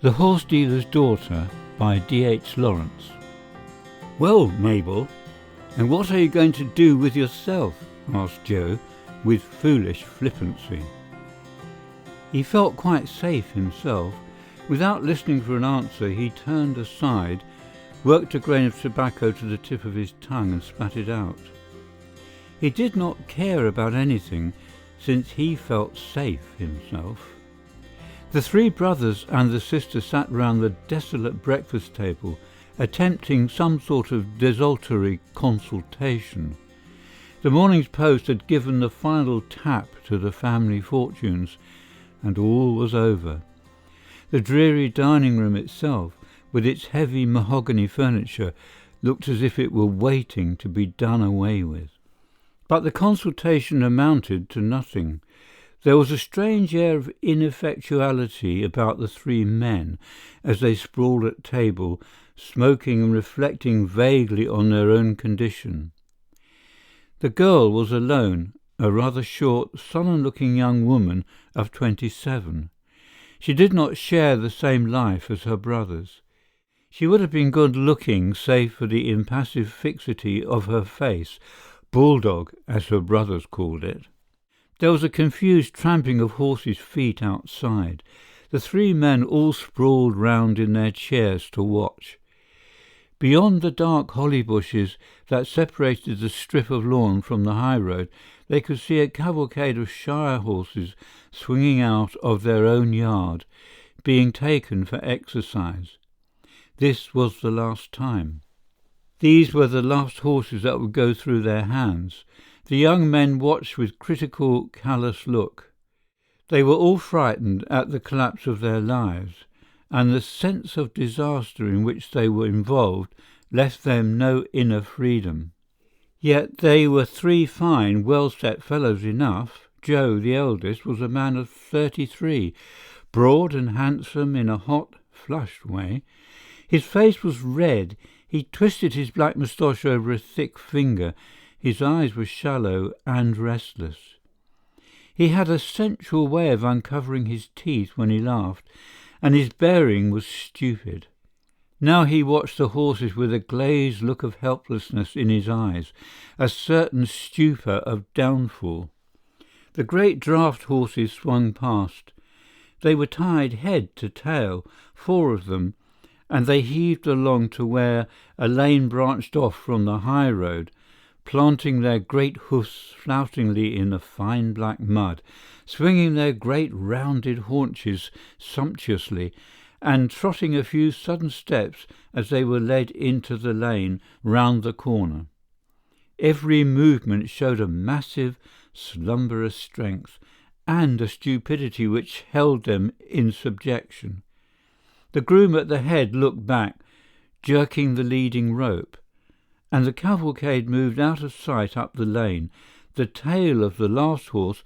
The Horse Dealer's Daughter by D.H. Lawrence. "Well, Mabel, and what are you going to do with yourself?" asked Joe, with foolish flippancy. He felt quite safe himself. Without listening for an answer, he turned aside, worked a grain of tobacco to the tip of his tongue and spat it out. He did not care about anything, since he felt safe himself. The three brothers and the sister sat round the desolate breakfast table, attempting some sort of desultory consultation. The morning's post had given the final tap to the family fortunes, and all was over. The dreary dining-room itself, with its heavy mahogany furniture, looked as if it were waiting to be done away with. But the consultation amounted to nothing. There was a strange air of ineffectuality about the three men as they sprawled at table, smoking and reflecting vaguely on their own condition. The girl was alone, a rather short, sullen-looking young woman of 27. She did not share the same life as her brothers. She would have been good-looking, save for the impassive fixity of her face, bulldog, as her brothers called it. There was a confused tramping of horses' feet outside. The three men all sprawled round in their chairs to watch. Beyond the dark holly bushes that separated the strip of lawn from the high road, they could see a cavalcade of shire horses swinging out of their own yard, being taken for exercise. This was the last time. These were the last horses that would go through their hands. The young men watched with critical, callous look. They were all frightened at the collapse of their lives, and the sense of disaster in which they were involved left them no inner freedom. Yet they were three fine, well-set fellows enough. Joe, the eldest, was a man of 33, broad and handsome in a hot, flushed way. His face was red. He twisted his black moustache over a thick finger. His eyes were shallow and restless. He had a sensual way of uncovering his teeth when he laughed, and his bearing was stupid. Now he watched the horses with a glazed look of helplessness in his eyes, a certain stupor of downfall. The great draught horses swung past. They were tied head to tail, 4 of them, and they heaved along to where a lane branched off from the high road, planting their great hoofs floutingly in the fine black mud, swinging their great rounded haunches sumptuously, and trotting a few sudden steps as they were led into the lane round the corner. Every movement showed a massive, slumberous strength, and a stupidity which held them in subjection. The groom at the head looked back, jerking the leading rope, and the cavalcade moved out of sight up the lane. The tail of the last horse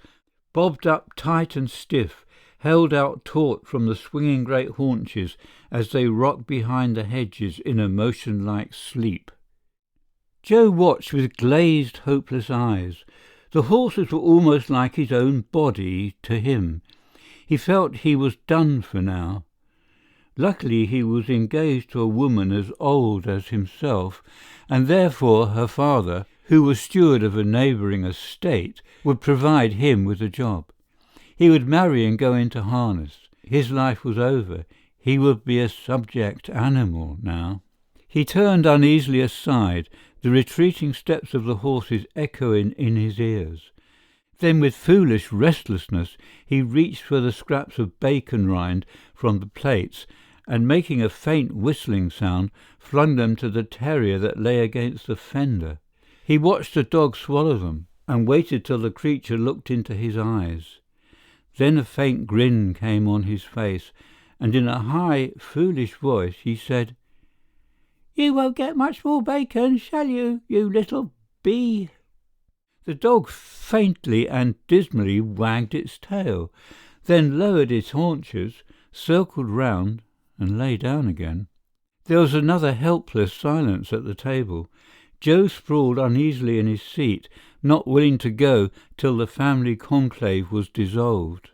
bobbed up tight and stiff, held out taut from the swinging great haunches as they rocked behind the hedges in a motion-like sleep. Joe watched with glazed, hopeless eyes. The horses were almost like his own body to him. He felt he was done for now. Luckily he was engaged to a woman as old as himself, and therefore her father, who was steward of a neighbouring estate, would provide him with a job. He would marry and go into harness. His life was over. He would be a subject animal now. He turned uneasily aside, the retreating steps of the horses echoing in his ears. Then, with foolish restlessness, he reached for the scraps of bacon rind from the plates, and making a faint whistling sound, flung them to the terrier that lay against the fender. He watched the dog swallow them, and waited till the creature looked into his eyes. Then a faint grin came on his face, and in a high, foolish voice he said, "You won't get much more bacon, shall you, you little bee?" The dog faintly and dismally wagged its tail, then lowered its haunches, circled round, and lay down again. There was another helpless silence at the table. Joe sprawled uneasily in his seat, not willing to go till the family conclave was dissolved.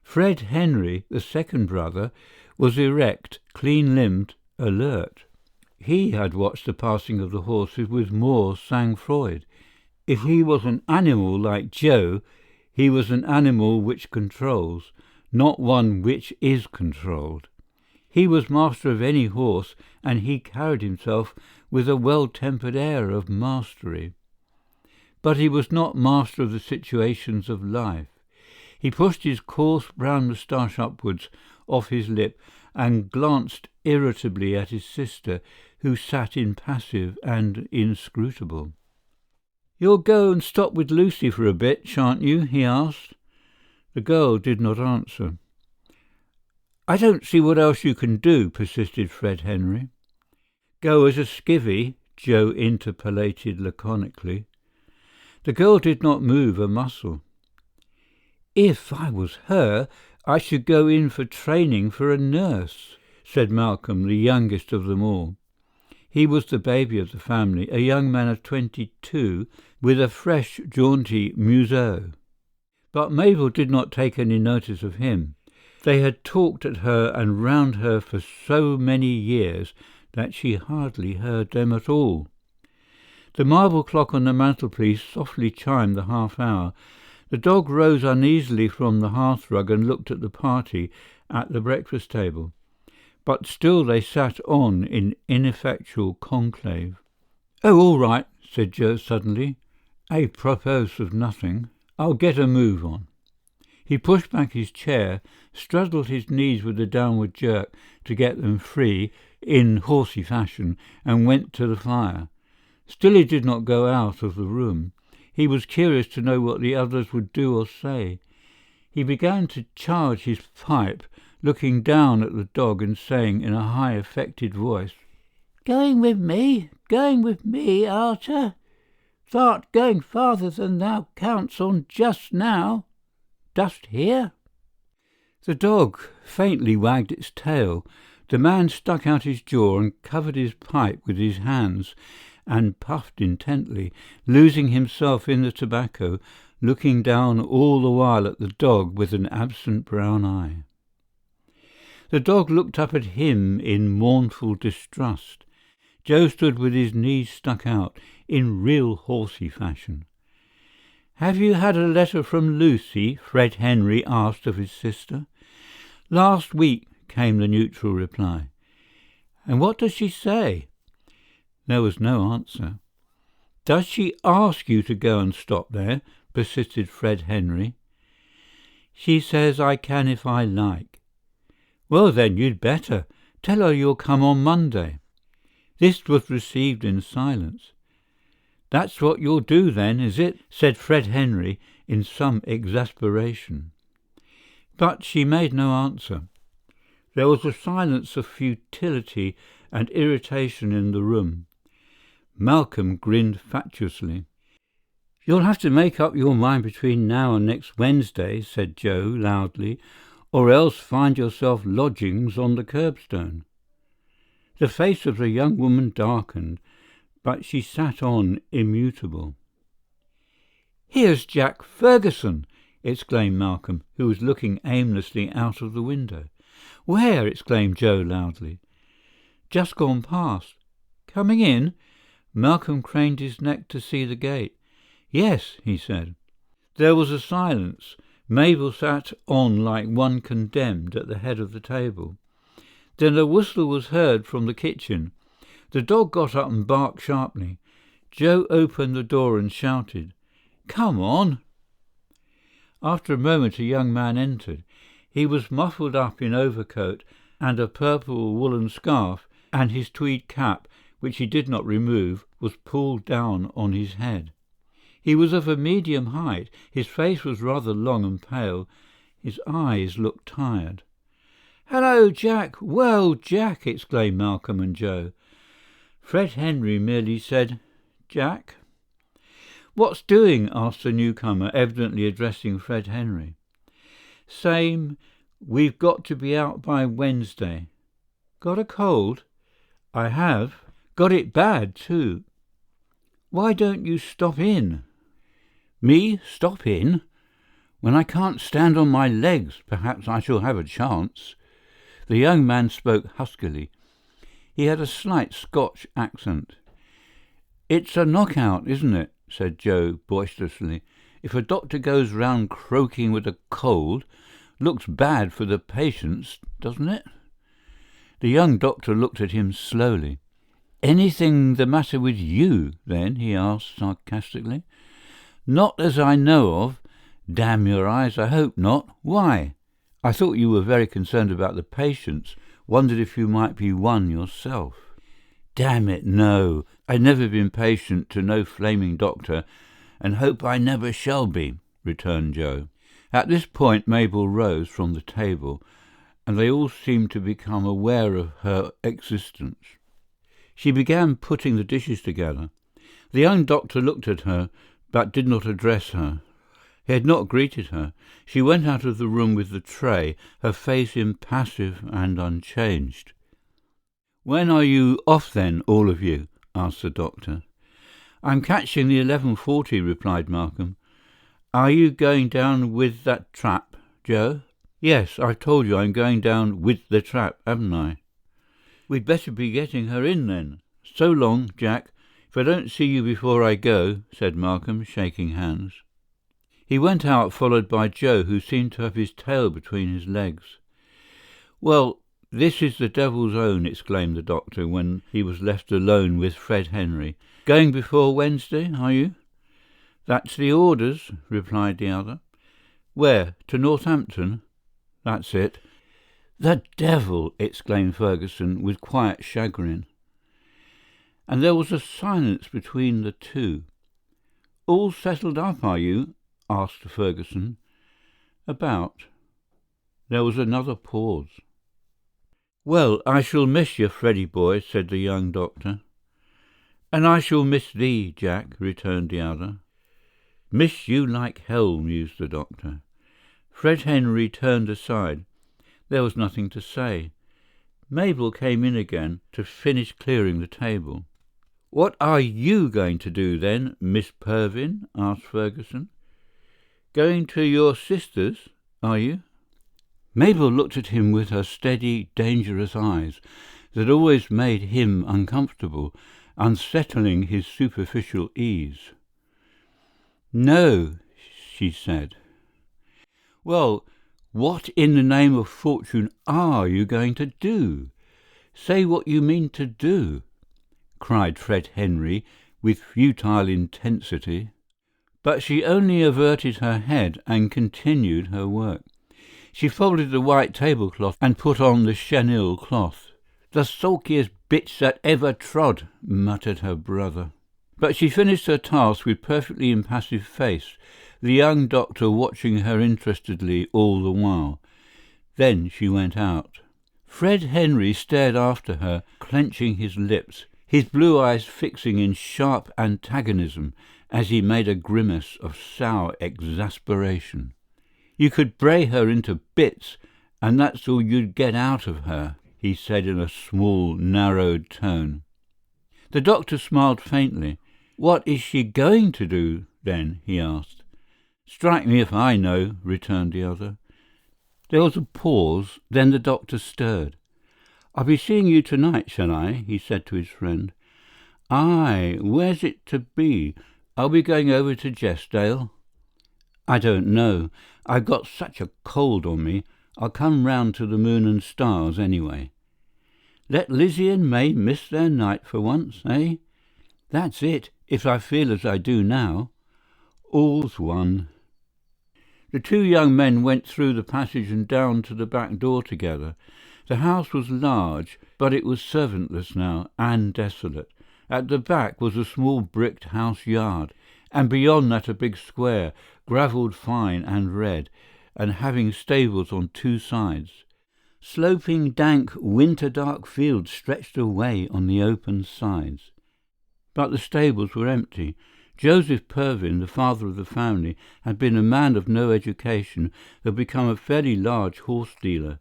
Fred Henry, the second brother, was erect, clean-limbed, alert. He had watched the passing of the horses with more sang-froid. If he was an animal like Joe, he was an animal which controls, not one which is controlled. He was master of any horse, and he carried himself with a well-tempered air of mastery. But he was not master of the situations of life. He pushed his coarse brown moustache upwards off his lip and glanced irritably at his sister, who sat impassive and inscrutable. "You'll go and stop with Lucy for a bit, shan't you?" he asked. The girl did not answer. "I don't see what else you can do," persisted Fred Henry. "Go as a skivvy," Joe interpolated laconically. The girl did not move a muscle. "If I was her, I should go in for training for a nurse," said Malcolm, the youngest of them all. He was the baby of the family, a young man of 22, with a fresh, jaunty museau. But Mabel did not take any notice of him. They had talked at her and round her for so many years that she hardly heard them at all. The marble clock on the mantelpiece softly chimed the half-hour. The dog rose uneasily from the hearthrug and looked at the party at the breakfast table. But still they sat on in ineffectual conclave. "Oh, all right," said Joe suddenly. "A propos of nothing. I'll get a move on." He pushed back his chair, straddled his knees with a downward jerk to get them free in horsey fashion, and went to the fire. Still he did not go out of the room. He was curious to know what the others would do or say. He began to charge his pipe, looking down at the dog and saying in a high, affected voice, Going with me, Arter? Thou'rt going farther than thou counts on just now. Dost hear?" The dog faintly wagged its tail. The man stuck out his jaw and covered his pipe with his hands and puffed intently, losing himself in the tobacco, looking down all the while at the dog with an absent brown eye. The dog looked up at him in mournful distrust. Joe stood with his knees stuck out, in real horsey fashion. "Have you had a letter from Lucy?" Fred Henry asked of his sister. "Last week," came the neutral reply. "And what does she say?" There was no answer. "Does she ask you to go and stop there?" persisted Fred Henry. "She says I can if I like." "Well, then, you'd better. Tell her you'll come on Monday." This was received in silence. "That's what you'll do, then, is it?" said Fred Henry in some exasperation. But she made no answer. There was a silence of futility and irritation in the room. Malcolm grinned fatuously. "You'll have to make up your mind between now and next Wednesday," said Joe loudly, "or else find yourself lodgings on the curbstone." The face of the young woman darkened, but she sat on immutable. "Here's Jack Ferguson!" exclaimed Malcolm, who was looking aimlessly out of the window. "Where?" exclaimed Joe loudly. "Just gone past." "Coming in?" Malcolm craned his neck to see the gate. "Yes," he said. There was a silence. Mabel sat on like one condemned at the head of the table. Then a whistle was heard from the kitchen. The dog got up and barked sharply. Joe opened the door and shouted, "Come on!" After a moment a young man entered. He was muffled up in overcoat and a purple woolen scarf, and his tweed cap, which he did not remove, was pulled down on his head. He was of a medium height. His face was rather long and pale. His eyes looked tired. "Hello, Jack! Well, Jack!" exclaimed Malcolm and Joe. Fred Henry merely said, "Jack?" "What's doing?" asked the newcomer, evidently addressing Fred Henry. "Same. We've got to be out by Wednesday." "Got a cold?" "I have. Got it bad, too." "Why don't you stop in?" "Me stop in? When I can't stand on my legs, perhaps I shall have a chance." The young man spoke huskily. He had a slight Scotch accent. "It's a knockout, isn't it?" said Joe boisterously. "If a doctor goes round croaking with a cold, looks bad for the patients, doesn't it?" The young doctor looked at him slowly. "Anything the matter with you, then?" he asked sarcastically. "Not as I know of. Damn your eyes, I hope not. Why?" "I thought you were very concerned about the patients. Wondered if you might be one yourself." "Damn it, no. I've never been patient to no flaming doctor, and hope I never shall be," returned Joe. At this point Mabel rose from the table, and they all seemed to become aware of her existence. She began putting the dishes together. The young doctor looked at her, but did not address her. He had not greeted her. She went out of the room with the tray, her face impassive and unchanged. "When are you off then, all of you?" asked the doctor. "I'm catching the 11:40, replied Markham. "Are you going down with that trap, Joe?" "Yes, I've told you I'm going down with the trap, haven't I?" "We'd better be getting her in then. So long, Jack. If I don't see you before I go," said Markham, shaking hands. He went out, followed by Joe, who seemed to have his tail between his legs. "Well, this is the devil's own," exclaimed the doctor when he was left alone with Fred Henry. "Going before Wednesday, are you?" "That's the orders," replied the other. "Where, to Northampton?" "That's it." "The devil!" exclaimed Ferguson with quiet chagrin. And there was a silence between the two. "All settled up, are you?" asked Ferguson. "About." There was another pause. "Well, I shall miss you, Freddy boy," said the young doctor. "And I shall miss thee, Jack," returned the other. "Miss you like hell," mused the doctor. Fred Henry turned aside. There was nothing to say. Mabel came in again to finish clearing the table. "What are you going to do then, Miss Purvin?" asked Ferguson. "Going to your sister's, are you?" Mabel looked at him with her steady, dangerous eyes that always made him uncomfortable, unsettling his superficial ease. "No," she said. "Well, what in the name of fortune are you going to do? Say what you mean to do," cried Fred Henry with futile intensity. But she only averted her head and continued her work. She folded the white tablecloth and put on the chenille cloth. "The sulkiest bitch that ever trod," muttered her brother. But she finished her task with perfectly impassive face, the young doctor watching her interestedly all the while. Then she went out. Fred Henry stared after her, clenching his lips, his blue eyes fixing in sharp antagonism as he made a grimace of sour exasperation. "You could bray her into bits, and that's all you'd get out of her," he said in a small, narrowed tone. The doctor smiled faintly. "What is she going to do, then?" he asked. "Strike me if I know," returned the other. There was a pause, then the doctor stirred. "I'll be seeing you tonight, shall I?" he said to his friend. "Aye, where's it to be? Are we going over to Jesdale?" "I don't know. I've got such a cold on me. I'll come round to the Moon and Stars anyway." "Let Lizzie and May miss their night for once, eh?" "That's it, if I feel as I do now." "All's one." The two young men went through the passage and down to the back door together. The house was large, but it was servantless now, and desolate. At the back was a small bricked house yard, and beyond that a big square, gravelled fine and red, and having stables on two sides. Sloping, dank, winter-dark fields stretched away on the open sides. But the stables were empty. Joseph Purvin, the father of the family, had been a man of no education who had become a fairly large horse-dealer.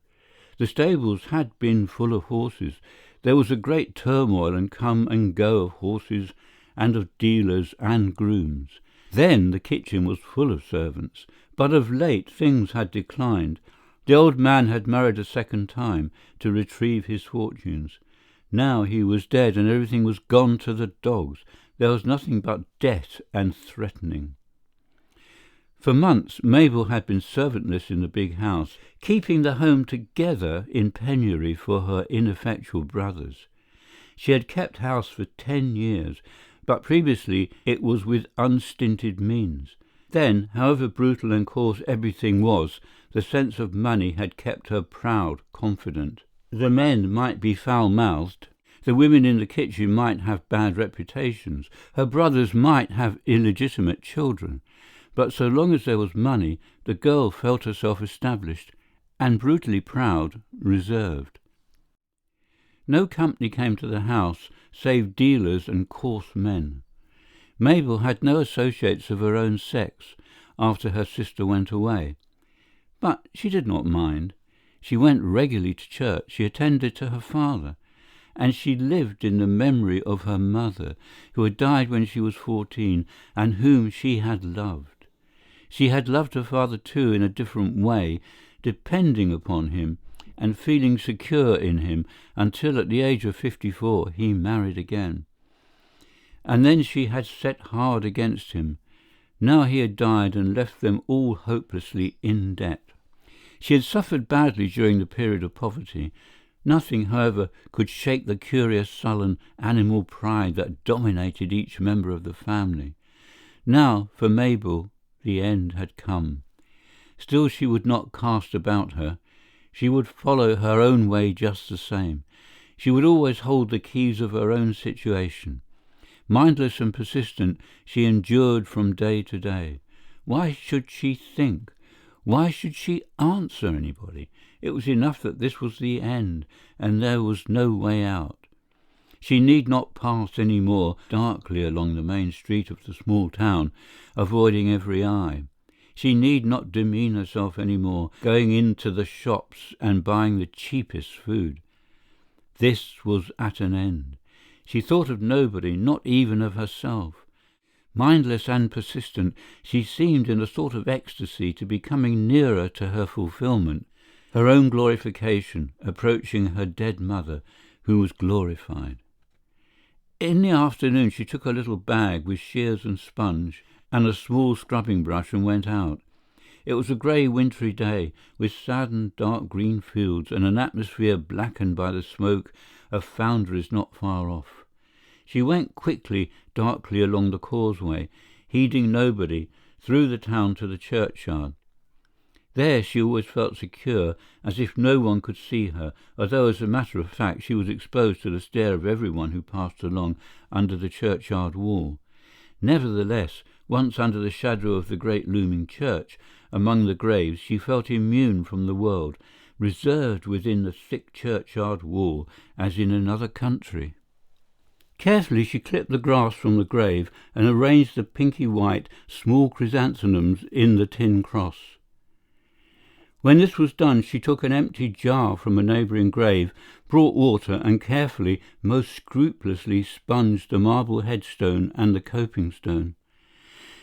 The stables had been full of horses. There was a great turmoil and come and go of horses and of dealers and grooms. Then the kitchen was full of servants, but of late things had declined. The old man had married a second time to retrieve his fortunes. Now he was dead and everything was gone to the dogs. There was nothing but debt and threatening. For months, Mabel had been servantless in the big house, keeping the home together in penury for her ineffectual brothers. She had kept house for 10 years, but previously it was with unstinted means. Then, however brutal and coarse everything was, the sense of money had kept her proud, confident. The men might be foul-mouthed, the women in the kitchen might have bad reputations, her brothers might have illegitimate children. But so long as there was money, the girl felt herself established and brutally proud, reserved. No company came to the house save dealers and coarse men. Mabel had no associates of her own sex after her sister went away. But she did not mind. She went regularly to church, she attended to her father, and she lived in the memory of her mother, who had died when she was 14 and whom she had loved. She had loved her father too in a different way, depending upon him and feeling secure in him until at the age of 54 he married again. And then she had set hard against him. Now he had died and left them all hopelessly in debt. She had suffered badly during the period of poverty. Nothing, however, could shake the curious, sullen, animal pride that dominated each member of the family. Now, for Mabel, the end had come. Still she would not cast about her. She would follow her own way just the same. She would always hold the keys of her own situation. Mindless and persistent, she endured from day to day. Why should she think? Why should she answer anybody? It was enough that this was the end, and there was no way out. She need not pass any more darkly along the main street of the small town, avoiding every eye. She need not demean herself any more, going into the shops and buying the cheapest food. This was at an end. She thought of nobody, not even of herself. Mindless and persistent, she seemed in a sort of ecstasy to be coming nearer to her fulfillment, her own glorification, approaching her dead mother, who was glorified. In the afternoon she took a little bag with shears and sponge and a small scrubbing brush and went out. It was a grey wintry day, with saddened dark green fields and an atmosphere blackened by the smoke of foundries not far off. She went quickly, darkly along the causeway, heeding nobody, through the town to the churchyard. There she always felt secure, as if no one could see her, although as a matter of fact she was exposed to the stare of everyone who passed along under the churchyard wall. Nevertheless, once under the shadow of the great looming church, among the graves, she felt immune from the world, reserved within the thick churchyard wall, as in another country. Carefully she clipped the grass from the grave and arranged the pinky-white small chrysanthemums in the tin cross. When this was done, she took an empty jar from a neighbouring grave, brought water, and carefully, most scrupulously sponged the marble headstone and the coping stone.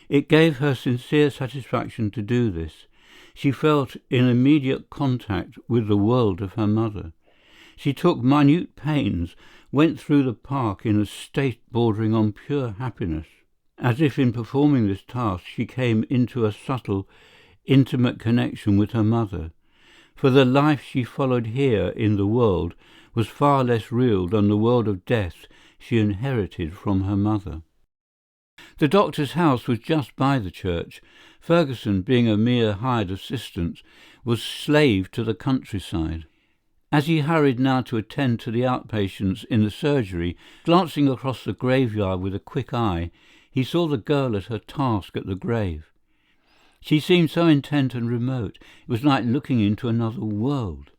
It gave her sincere satisfaction to do this. She felt in immediate contact with the world of her mother. She took minute pains, went through the park in a state bordering on pure happiness. As if in performing this task she came into a subtle, intimate connection with her mother, for the life she followed here in the world was far less real than the world of death she inherited from her mother. The doctor's house was just by the church. Ferguson, being a mere hired assistant, was slave to the countryside. As he hurried now to attend to the outpatients in the surgery, glancing across the graveyard with a quick eye, he saw the girl at her task at the grave. She seemed so intent and remote, it was like looking into another world.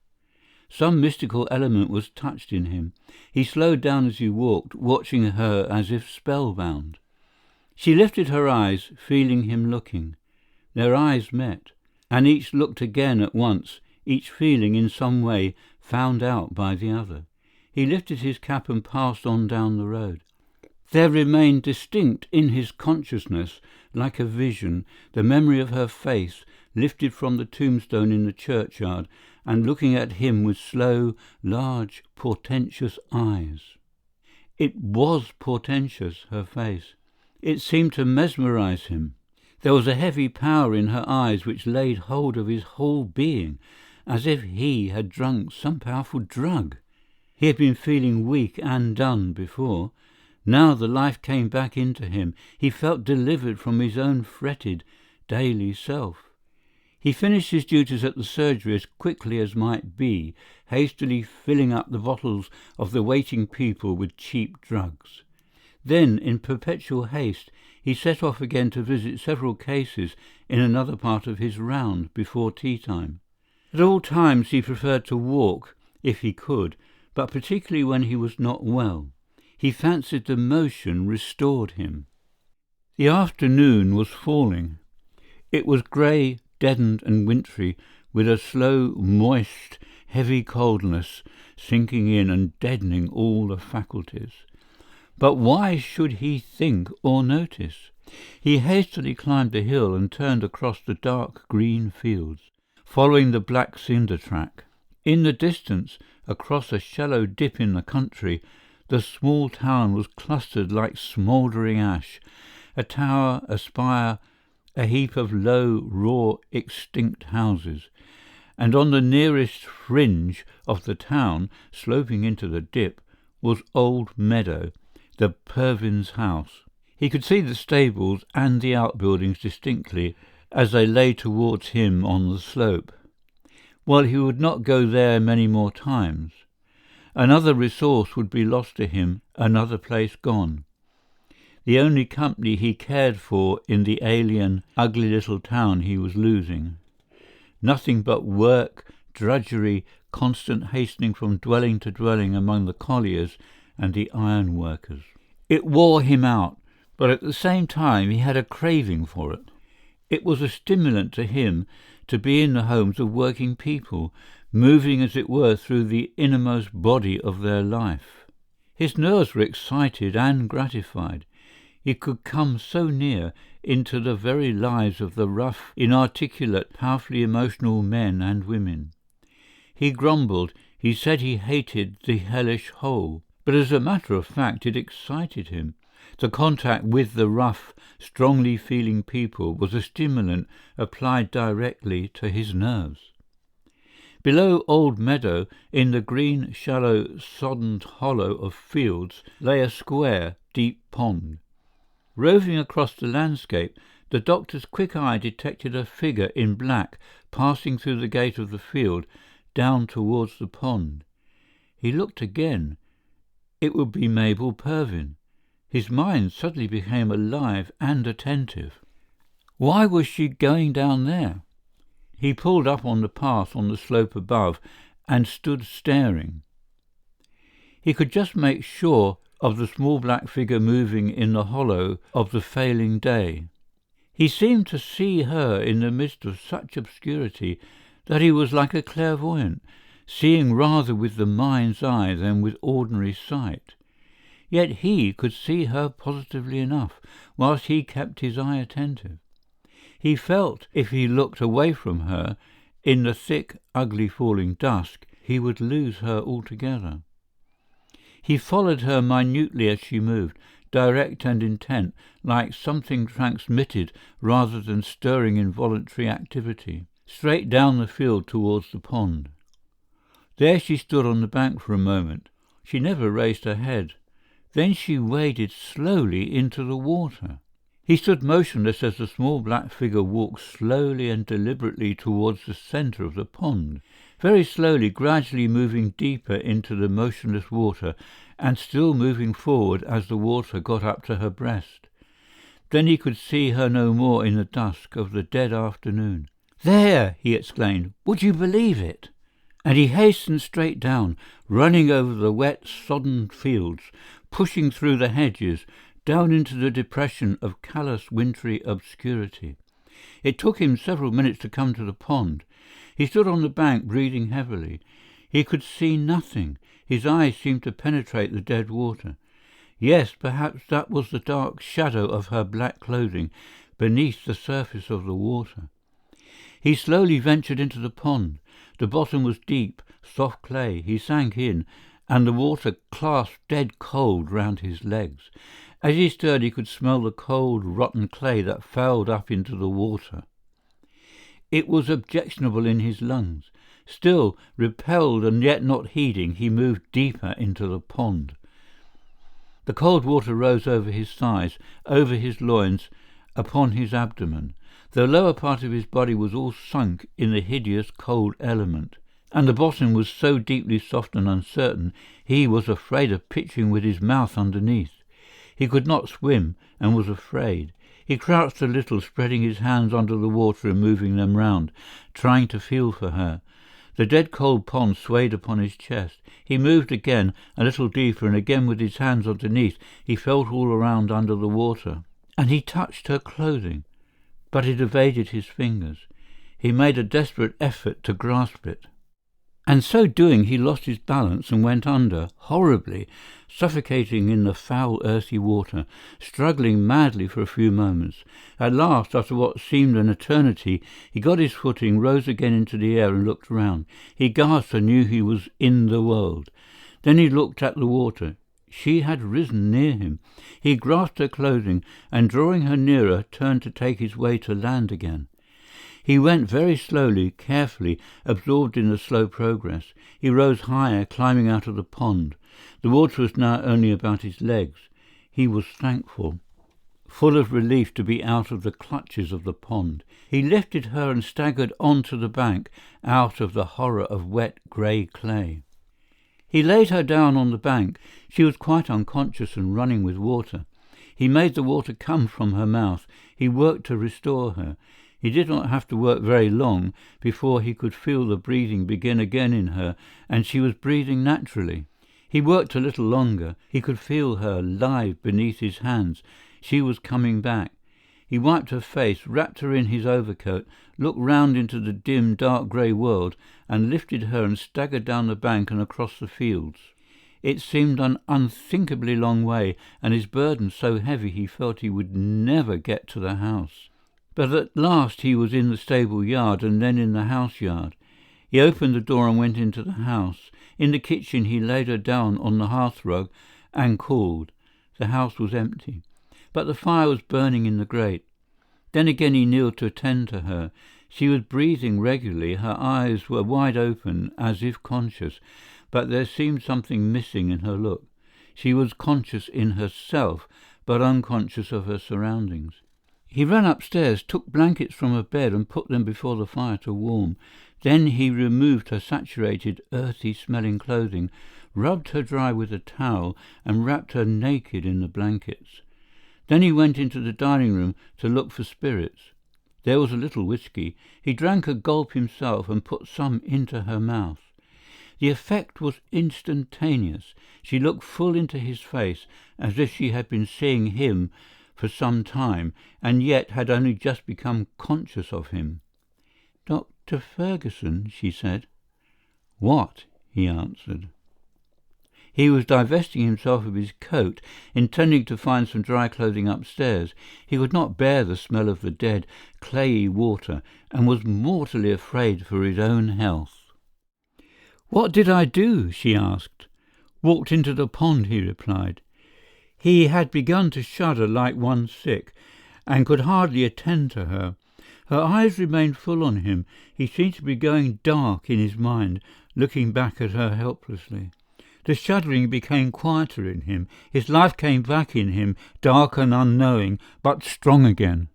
Some mystical element was touched in him. He slowed down as he walked, watching her as if spellbound. She lifted her eyes, feeling him looking. Their eyes met, and each looked again at once, each feeling in some way found out by the other. He lifted his cap and passed on down the road. There remained distinct in his consciousness, like a vision, the memory of her face, lifted from the tombstone in the churchyard and looking at him with slow, large, portentous eyes. It was portentous, her face. It seemed to mesmerize him. There was a heavy power in her eyes which laid hold of his whole being, as if he had drunk some powerful drug. He had been feeling weak and done before. Now the life came back into him. He felt delivered from his own fretted, daily self. He finished his duties at the surgery as quickly as might be, hastily filling up the bottles of the waiting people with cheap drugs. Then, in perpetual haste, he set off again to visit several cases in another part of his round before tea-time. At all times he preferred to walk, if he could, but particularly when he was not well. He fancied the motion restored him. The afternoon was falling. It was grey, deadened and wintry, with a slow, moist, heavy coldness sinking in and deadening all the faculties. But why should he think or notice? He hastily climbed the hill and turned across the dark green fields, following the black cinder track. In the distance, across a shallow dip in the country, the small town was clustered like smouldering ash, a tower, a spire, a heap of low, raw, extinct houses. And on the nearest fringe of the town, sloping into the dip, was Old Meadow, the Purvins' house. He could see the stables and the outbuildings distinctly as they lay towards him on the slope. Well, he would not go there many more times. Another resource would be lost to him, another place gone. The only company he cared for in the alien, ugly little town he was losing. Nothing but work, drudgery, constant hastening from dwelling to dwelling among the colliers and the iron workers. It wore him out, but at the same time he had a craving for it. It was a stimulant to him to be in the homes of working people, moving as it were through the innermost body of their life. His nerves were excited and gratified. He could come so near into the very lives of the rough, inarticulate, powerfully emotional men and women. He grumbled, he said he hated the hellish whole, but as a matter of fact it excited him. The contact with the rough, strongly feeling people was a stimulant applied directly to his nerves. Below Old Meadow, in the green, shallow, soddened hollow of fields, lay a square, deep pond. Roving across the landscape, the doctor's quick eye detected a figure in black passing through the gate of the field down towards the pond. He looked again. It would be Mabel Purvin. His mind suddenly became alive and attentive. Why was she going down there? He pulled up on the path on the slope above and stood staring. He could just make sure of the small black figure moving in the hollow of the failing day. He seemed to see her in the midst of such obscurity that he was like a clairvoyant, seeing rather with the mind's eye than with ordinary sight. Yet he could see her positively enough, whilst he kept his eye attentive. He felt if he looked away from her, in the thick, ugly falling dusk, he would lose her altogether. He followed her minutely as she moved, direct and intent, like something transmitted rather than stirring involuntary activity, straight down the field towards the pond. There she stood on the bank for a moment. She never raised her head. Then she waded slowly into the water. He stood motionless as the small black figure walked slowly and deliberately towards the centre of the pond, very slowly, gradually moving deeper into the motionless water and still moving forward as the water got up to her breast. Then he could see her no more in the dusk of the dead afternoon. "There!" he exclaimed. "Would you believe it?" And he hastened straight down, running over the wet, sodden fields, pushing through the hedges, down into the depression of callous wintry obscurity. It took him several minutes to come to the pond. He stood on the bank, breathing heavily. He could see nothing. His eyes seemed to penetrate the dead water. Yes, perhaps that was the dark shadow of her black clothing beneath the surface of the water. He slowly ventured into the pond. The bottom was deep, soft clay. He sank in, and the water clasped dead cold round his legs. As he stirred, he could smell the cold, rotten clay that fouled up into the water. It was objectionable in his lungs. Still, repelled and yet not heeding, he moved deeper into the pond. The cold water rose over his thighs, over his loins, upon his abdomen. The lower part of his body was all sunk in the hideous cold element, and the bottom was so deeply soft and uncertain he was afraid of pitching with his mouth underneath. He could not swim, and was afraid. He crouched a little, spreading his hands under the water and moving them round, trying to feel for her. The dead cold pond swayed upon his chest. He moved again, a little deeper, and again with his hands underneath he felt all around under the water. And he touched her clothing, but it evaded his fingers. He made a desperate effort to grasp it. And so doing he lost his balance and went under, horribly, suffocating in the foul earthy water, struggling madly for a few moments. At last, after what seemed an eternity, he got his footing, rose again into the air and looked round. He gasped and knew he was in the world. Then he looked at the water. She had risen near him. He grasped her clothing and, drawing her nearer, turned to take his way to land again. He went very slowly, carefully, absorbed in the slow progress. He rose higher, climbing out of the pond. The water was now only about his legs. He was thankful, full of relief to be out of the clutches of the pond. He lifted her and staggered on to the bank, out of the horror of wet grey clay. He laid her down on the bank. She was quite unconscious and running with water. He made the water come from her mouth. He worked to restore her. He did not have to work very long before he could feel the breathing begin again in her, and she was breathing naturally. He worked a little longer. He could feel her live beneath his hands. She was coming back. He wiped her face, wrapped her in his overcoat, looked round into the dim, dark grey world, and lifted her and staggered down the bank and across the fields. It seemed an unthinkably long way, and his burden so heavy he felt he would never get to the house. But at last he was in the stable yard and then in the house yard. He opened the door and went into the house. In the kitchen he laid her down on the hearthrug and called. The house was empty, but the fire was burning in the grate. Then again he kneeled to attend to her. She was breathing regularly. Her eyes were wide open, as if conscious, but there seemed something missing in her look. She was conscious in herself, but unconscious of her surroundings. He ran upstairs, took blankets from her bed and put them before the fire to warm. Then he removed her saturated, earthy-smelling clothing, rubbed her dry with a towel, and wrapped her naked in the blankets. Then he went into the dining room to look for spirits. There was a little whisky. He drank a gulp himself and put some into her mouth. The effect was instantaneous. She looked full into his face, as if she had been seeing him for some time, and yet had only just become conscious of him. "Dr. Ferguson," she said. "What?" he answered. He was divesting himself of his coat, intending to find some dry clothing upstairs. He could not bear the smell of the dead, clayey water, and was mortally afraid for his own health. "What did I do?" she asked. "Walked into the pond," he replied. He had begun to shudder like one sick, and could hardly attend to her. Her eyes remained full on him. He seemed to be going dark in his mind, looking back at her helplessly. The shuddering became quieter in him. His life came back in him, dark and unknowing, but strong again.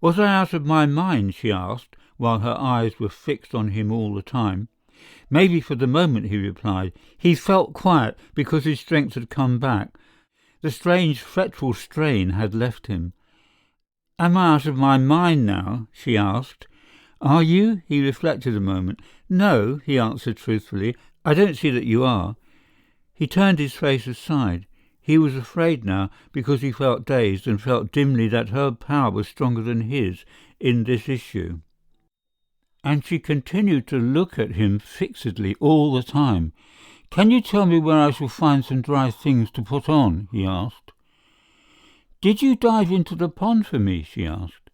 "Was I out of my mind?" she asked, while her eyes were fixed on him all the time. "Maybe for the moment," he replied. He felt quiet because his strength had come back. The strange, fretful strain had left him. "Am I out of my mind now?" she asked. "Are you?" He reflected a moment. "No," he answered truthfully. "I don't see that you are." He turned his face aside. He was afraid now, because he felt dazed and felt dimly that her power was stronger than his in this issue. And she continued to look at him fixedly all the time. "Can you tell me where I shall find some dry things to put on?" he asked. "Did you dive into the pond for me?" she asked.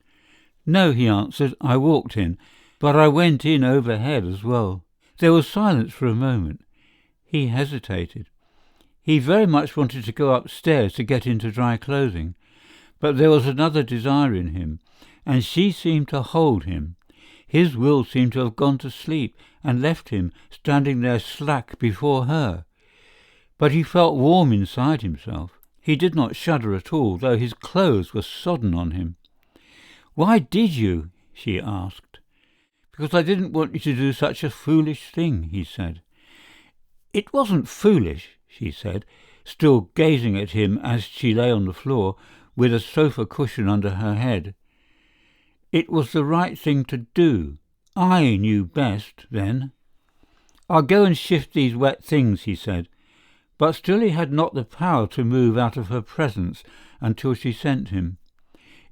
"No," he answered. "I walked in. but I went in overhead as well." There was silence for a moment. He hesitated. He very much wanted to go upstairs to get into dry clothing, but there was another desire in him, and she seemed to hold him. His will seemed to have gone to sleep and left him standing there slack before her. But he felt warm inside himself. He did not shudder at all, though his clothes were sodden on him. "Why did you?" she asked. "Because I didn't want you to do such a foolish thing," he said. "It wasn't foolish," she said, still gazing at him as she lay on the floor with a sofa cushion under her head. "It was the right thing to do. I knew best then." "I'll go and shift these wet things," he said. But still he had not the power to move out of her presence until she sent him.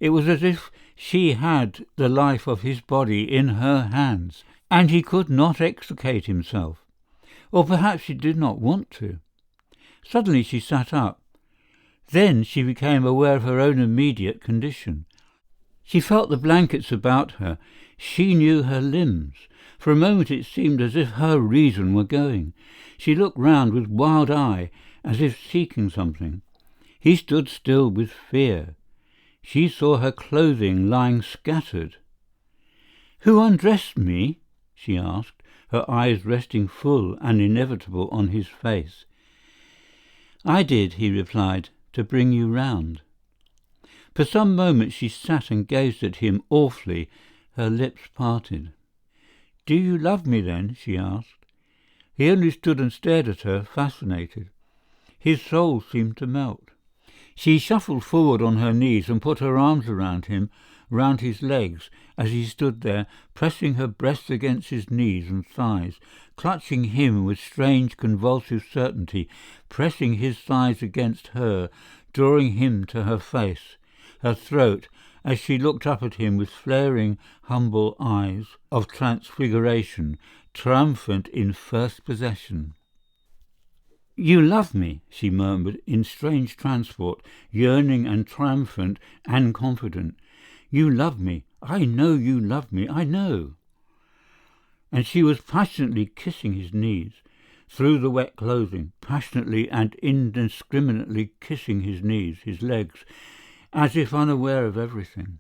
It was as if she had the life of his body in her hands, and he could not extricate himself. Or perhaps she did not want to. Suddenly she sat up. Then she became aware of her own immediate condition. She felt the blankets about her. She knew her limbs. For a moment it seemed as if her reason were going. She looked round with wild eye, as if seeking something. He stood still with fear. She saw her clothing lying scattered. "Who undressed me?" she asked, her eyes resting full and inevitable on his face. "I did," he replied, "to bring you round." For some moments she sat and gazed at him awfully, her lips parted. "Do you love me then?" she asked. He only stood and stared at her, fascinated. His soul seemed to melt. She shuffled forward on her knees and put her arms around him, round his legs, as he stood there, pressing her breasts against his knees and thighs, clutching him with strange convulsive certainty, pressing his thighs against her, drawing him to her face, her throat, as she looked up at him with flaring, humble eyes of transfiguration, triumphant in first possession. "You love me," she murmured in strange transport, yearning and triumphant and confident. "You love me. I know you love me. I know." And she was passionately kissing his knees through the wet clothing, passionately and indiscriminately kissing his knees, his legs, as if unaware of everything.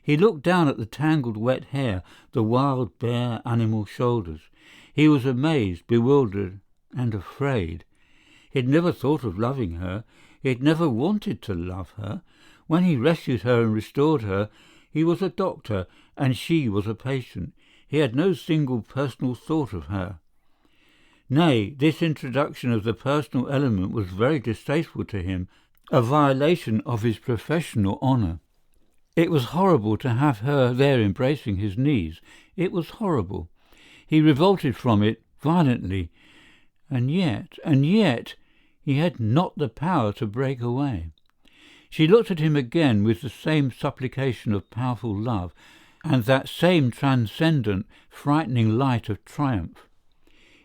He looked down at the tangled wet hair, the wild, bare animal shoulders. He was amazed, bewildered, and afraid. He had never thought of loving her. He had never wanted to love her. When he rescued her and restored her, he was a doctor, and she was a patient. He had no single personal thought of her. Nay, this introduction of the personal element was very distasteful to him, a violation of his professional honour. It was horrible to have her there embracing his knees. It was horrible. He revolted from it violently, and yet, he had not the power to break away. She looked at him again with the same supplication of powerful love, and that same transcendent, frightening light of triumph.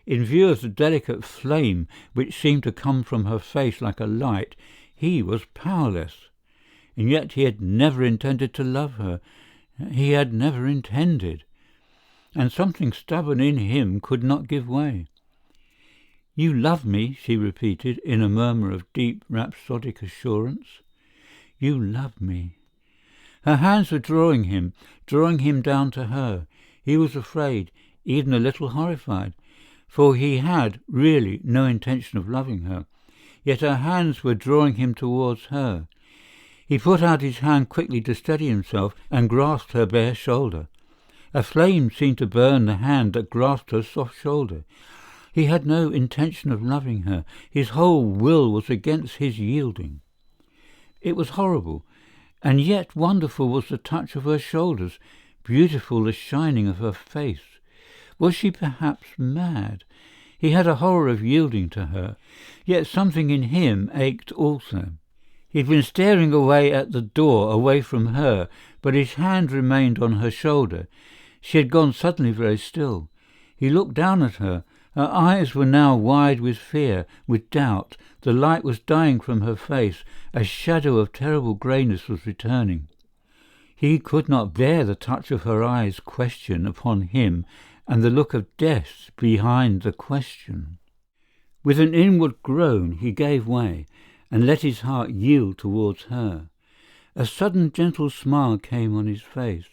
In view of the delicate flame which seemed to come from her face like a light, he was powerless. And yet he had never intended to love her. He had never intended. And something stubborn in him could not give way. "You love me," she repeated in a murmur of deep, rhapsodic assurance. "You love me." Her hands were drawing him down to her. He was afraid, even a little horrified, for he had really no intention of loving her. Yet her hands were drawing him towards her. He put out his hand quickly to steady himself and grasped her bare shoulder. A flame seemed to burn the hand that grasped her soft shoulder. He had no intention of loving her. His whole will was against his yielding. It was horrible, and yet wonderful was the touch of her shoulders, beautiful the shining of her face. Was she perhaps mad? He had a horror of yielding to her, yet something in him ached also. He had been staring away at the door, away from her, but his hand remained on her shoulder. She had gone suddenly very still. He looked down at her. Her eyes were now wide with fear, with doubt. The light was dying from her face. A shadow of terrible greyness was returning. He could not bear the touch of her eyes' question upon him and the look of death behind the question. With an inward groan he gave way and let his heart yield towards her. A sudden gentle smile came on his face,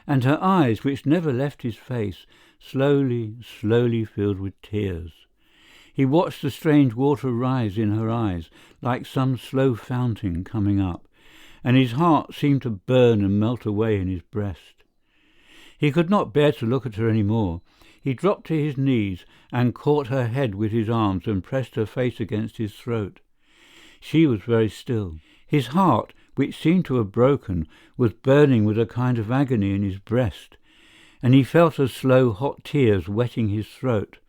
and her eyes, which never left his face, slowly filled with tears. He watched the strange water rise in her eyes like some slow fountain coming up, and his heart seemed to burn and melt away in his breast. He could not bear to look at her any more. He dropped to his knees and caught her head with his arms and pressed her face against his throat. She was very still. His heart, which seemed to have broken, was burning with a kind of agony in his breast, and he felt her slow, hot tears wetting his throat,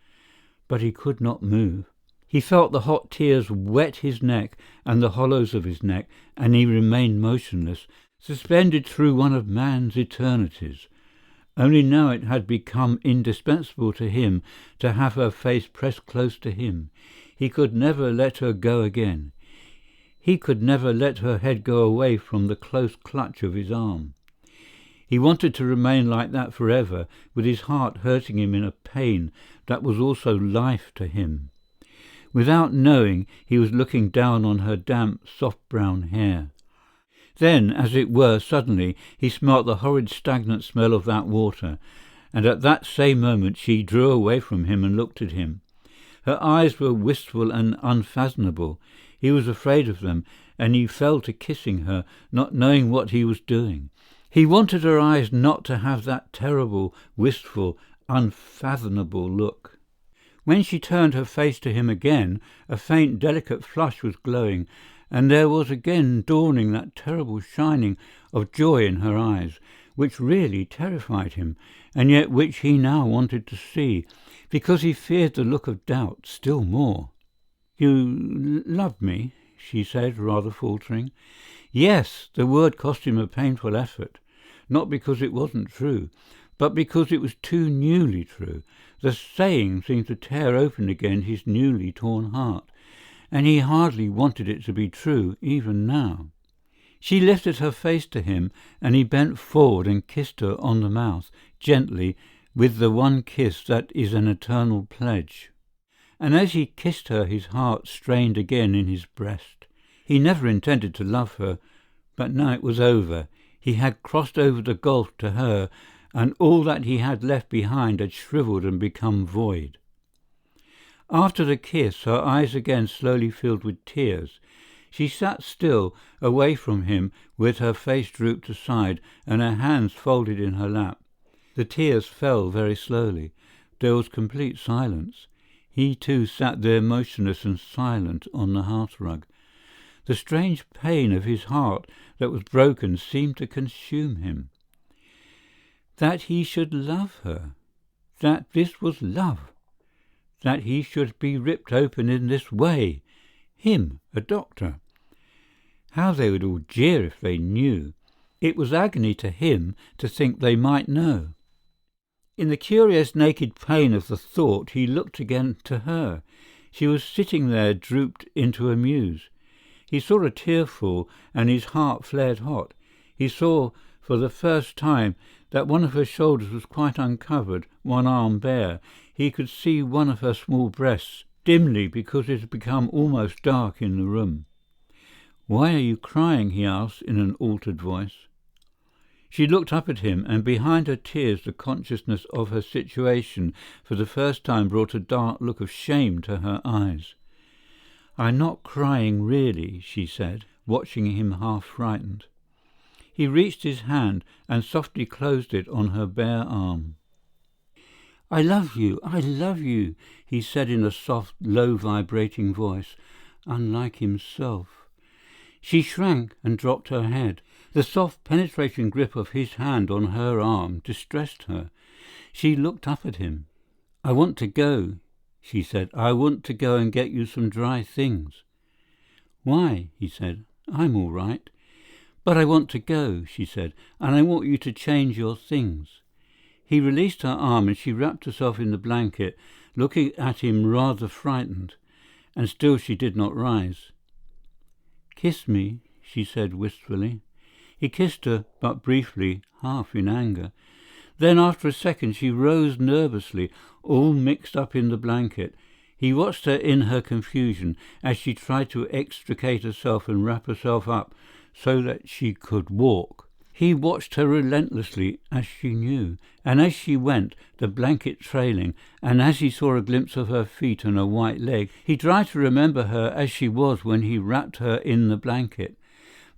but he could not move. He felt the hot tears wet his neck and the hollows of his neck, and he remained motionless, suspended through one of man's eternities. Only now it had become indispensable to him to have her face pressed close to him. He could never let her go again. He could never let her head go away from the close clutch of his arm. He wanted to remain like that forever, with his heart hurting him in a pain that was also life to him. Without knowing, he was looking down on her damp, soft brown hair. Then, as it were, suddenly, he smelt the horrid stagnant smell of that water, and at that same moment she drew away from him and looked at him. Her eyes were wistful and unfathomable. He was afraid of them, and he fell to kissing her, not knowing what he was doing. He wanted her eyes not to have that terrible, wistful, unfathomable look. When she turned her face to him again, a faint, delicate flush was glowing, and there was again dawning that terrible shining of joy in her eyes, which really terrified him, and yet which he now wanted to see, because he feared the look of doubt still more. "You love me?" she said, rather faltering. Yes, the word cost him a painful effort, not because it wasn't true, but because it was too newly true. The saying seemed to tear open again his newly torn heart, and he hardly wanted it to be true even now. She lifted her face to him, and he bent forward and kissed her on the mouth, gently, with the one kiss that is an eternal pledge. And as he kissed her, his heart strained again in his breast. He never intended to love her, but now it was over. He had crossed over the gulf to her, and all that he had left behind had shriveled and become void. After the kiss, her eyes again slowly filled with tears. She sat still, away from him, with her face drooped aside and her hands folded in her lap. The tears fell very slowly. There was complete silence. He too sat there motionless and silent on the hearthrug. The strange pain of his heart that was broken seemed to consume him. That he should love her, that this was love, that he should be ripped open in this way, him, a doctor. How they would all jeer if they knew. It was agony to him to think they might know. In the curious naked pain of the thought he looked again to her. She was sitting there drooped into a muse. He saw a tear fall, and his heart flared hot. He saw for the first time that one of her shoulders was quite uncovered, one arm bare. He could see one of her small breasts, dimly because it had become almost dark in the room. "Why are you crying?" he asked in an altered voice. She looked up at him, and behind her tears the consciousness of her situation for the first time brought a dark look of shame to her eyes. "I'm not crying really," she said, watching him half frightened. He reached his hand and softly closed it on her bare arm. I love you," he said in a soft, low vibrating voice, unlike himself. She shrank and dropped her head. The soft, penetrating grip of his hand on her arm distressed her. She looked up at him. "I want to go," she said. "I want to go and get you some dry things." "Why?" he said. "I'm all right." "But I want to go," she said, "and I want you to change your things." He released her arm, and she wrapped herself in the blanket, looking at him rather frightened, and still she did not rise. "Kiss me," she said wistfully. He kissed her but briefly, half in anger. Then after a second she rose nervously, all mixed up in the blanket. He watched her in her confusion as she tried to extricate herself and wrap herself up so that she could walk. He watched her relentlessly, as she knew, and as she went, the blanket trailing, and as he saw a glimpse of her feet and a white leg, he tried to remember her as she was when he wrapped her in the blanket.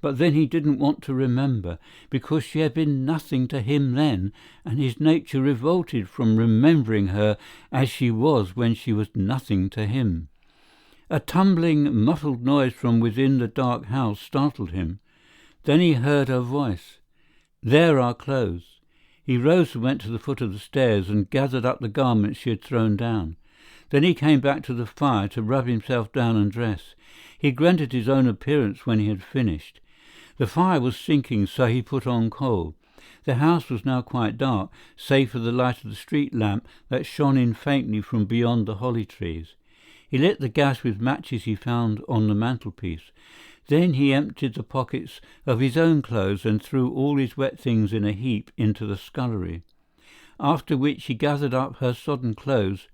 But then he didn't want to remember, because she had been nothing to him then, and his nature revolted from remembering her as she was when she was nothing to him. A tumbling, muffled noise from within the dark house startled him. Then he heard her voice. "There are clothes." He rose and went to the foot of the stairs and gathered up the garments she had thrown down. Then he came back to the fire to rub himself down and dress. He grunted his own appearance when he had finished. The fire was sinking, so he put on coal. The house was now quite dark, save for the light of the street lamp that shone in faintly from beyond the holly trees. He lit the gas with matches he found on the mantelpiece. Then he emptied the pockets of his own clothes and threw all his wet things in a heap into the scullery, after which he gathered up her sodden clothes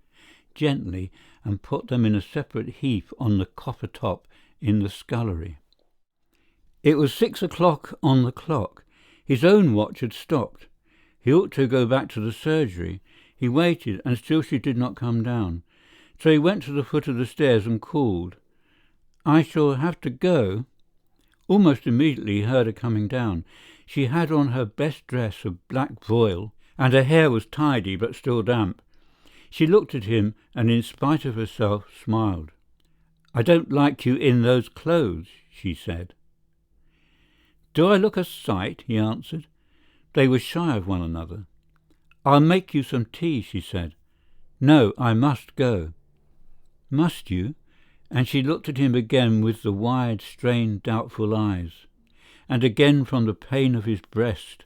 gently and put them in a separate heap on the copper top in the scullery. It was 6 o'clock on the clock. His own watch had stopped. He ought to go back to the surgery. He waited, and still she did not come down. So he went to the foot of the stairs and called, "I shall have to go." Almost immediately he heard her coming down. She had on her best dress of black voile, and her hair was tidy but still damp. She looked at him, and in spite of herself smiled. "I don't like you in those clothes," she said. "Do I look a sight?" he answered. They were shy of one another. "I'll make you some tea," she said. "No, I must go." "Must you?" And she looked at him again with the wide, strained, doubtful eyes. And again from the pain of his breast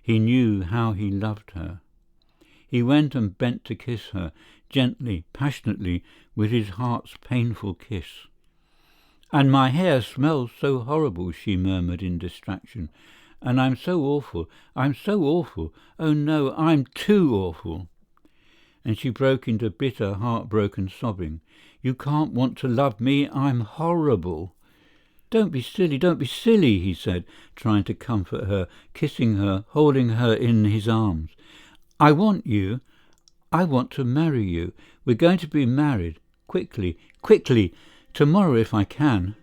he knew how he loved her. He went and bent to kiss her, gently, passionately, with his heart's painful kiss. "And my hair smells so horrible," she murmured in distraction. "And I'm so awful. I'm so awful. Oh no, I'm too awful." And she broke into bitter, heartbroken sobbing. "You can't want to love me. I'm horrible." "Don't be silly," he said, trying to comfort her, kissing her, holding her in his arms. "I want you. I want to marry you. We're going to be married. Quickly, quickly. Tomorrow if I can."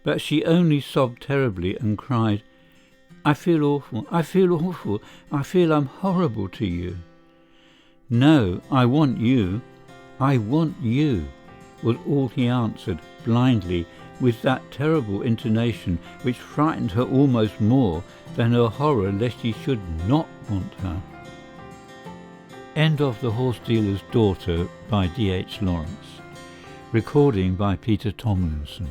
But she only sobbed terribly and cried, "I feel awful. I feel awful. I feel I'm horrible to you." "No, I want you. I want you," was all he answered, blindly, with that terrible intonation which frightened her almost more than her horror lest he should not want her. End of The Horse Dealer's Daughter by D.H. Lawrence. Recording by Peter Tomlinson.